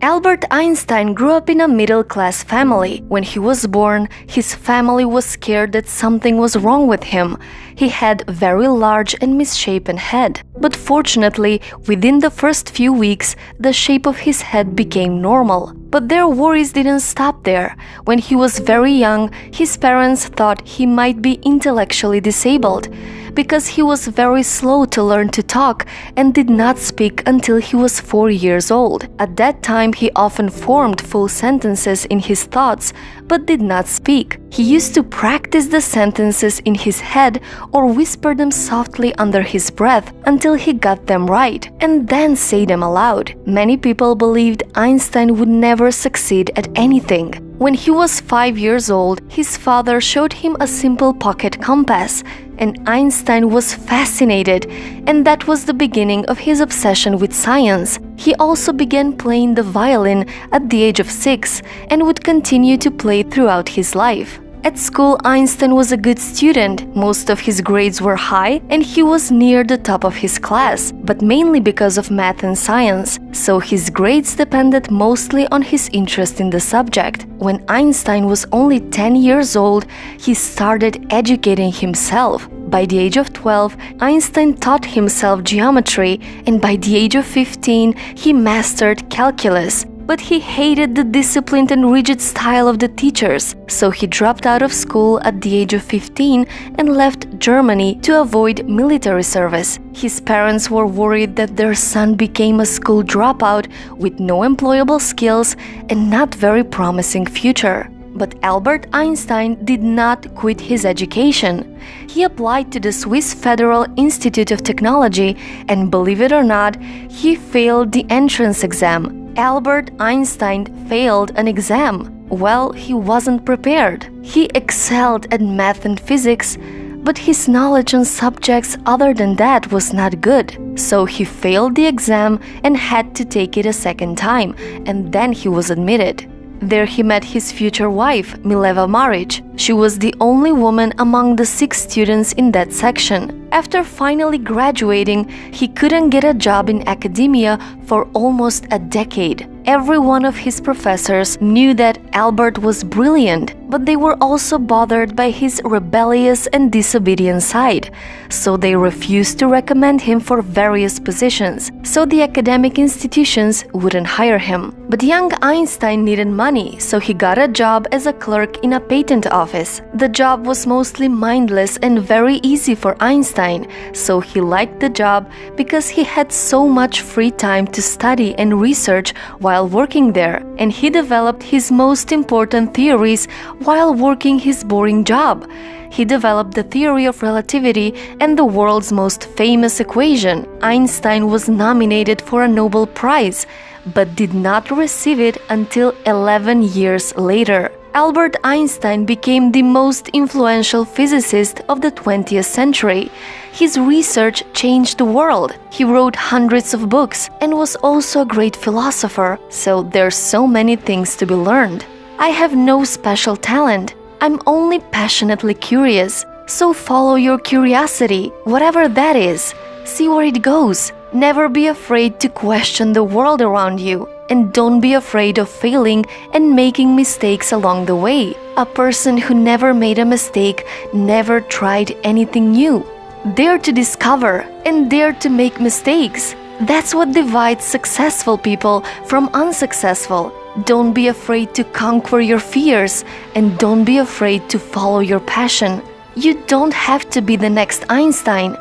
Albert Einstein grew up in a middle-class family. When he was born, his family was scared that something was wrong with him. He had a very large and misshapen head. But fortunately, within the first few weeks, the shape of his head became normal. But their worries didn't stop there. When he was very young, his parents thought he might be intellectually disabled, because he was very slow to learn to talk and did not speak until he was 4 years old. At that time, he often formed full sentences in his thoughts, but did not speak. He used to practice the sentences in his head or whisper them softly under his breath until he got them right, and then say them aloud. Many people believed Einstein would never succeed at anything. When he was 5 years old, his father showed him a simple pocket compass, and Einstein was fascinated, and that was the beginning of his obsession with science. He also began playing the violin at the age of 6 and would continue to play throughout his life. At school, Einstein was a good student. Most of his grades were high and he was near the top of his class, but mainly because of math and science, so his grades depended mostly on his interest in the subject. When Einstein was only 10 years old, he started educating himself. By the age of 12, Einstein taught himself geometry, and by the age of 15, he mastered calculus. But he hated the disciplined and rigid style of the teachers, so he dropped out of school at the age of 15 and left Germany to avoid military service. His parents were worried that their son became a school dropout with no employable skills and not very promising future. But Albert Einstein did not quit his education. He applied to the Swiss Federal Institute of Technology, and believe it or not, he failed the entrance exam. Albert Einstein failed an exam. Well, he wasn't prepared. He excelled at math and physics, but his knowledge on subjects other than that was not good. So he failed the exam and had to take it a second time, and then he was admitted. There he met his future wife, Mileva Maric. She was the only woman among the 6 students in that section. After finally graduating, he couldn't get a job in academia for almost a decade. Every one of his professors knew that Albert was brilliant, but they were also bothered by his rebellious and disobedient side, so they refused to recommend him for various positions, so the academic institutions wouldn't hire him. But young Einstein needed money, so he got a job as a clerk in a patent office. The job was mostly mindless and very easy for Einstein, so he liked the job because he had so much free time to study and research while working there, and he developed his most important theories while working his boring job. He developed the theory of relativity and the world's most famous equation. Einstein was nominated for a Nobel Prize, but did not receive it until 11 years later. Albert Einstein became the most influential physicist of the 20th century. His research changed the world. He wrote hundreds of books and was also a great philosopher, so there's so many things to be learned. I have no special talent. I'm only passionately curious. So follow your curiosity, whatever that is. See where it goes. Never be afraid to question the world around you. And don't be afraid of failing and making mistakes along the way. A person who never made a mistake never tried anything new. Dare to discover and dare to make mistakes. That's what divides successful people from unsuccessful. Don't be afraid to conquer your fears, and don't be afraid to follow your passion. You don't have to be the next Einstein.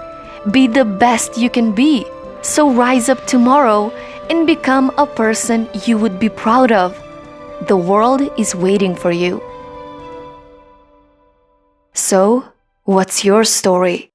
Be the best you can be. So rise up tomorrow and become a person you would be proud of. The world is waiting for you. So, what's your story?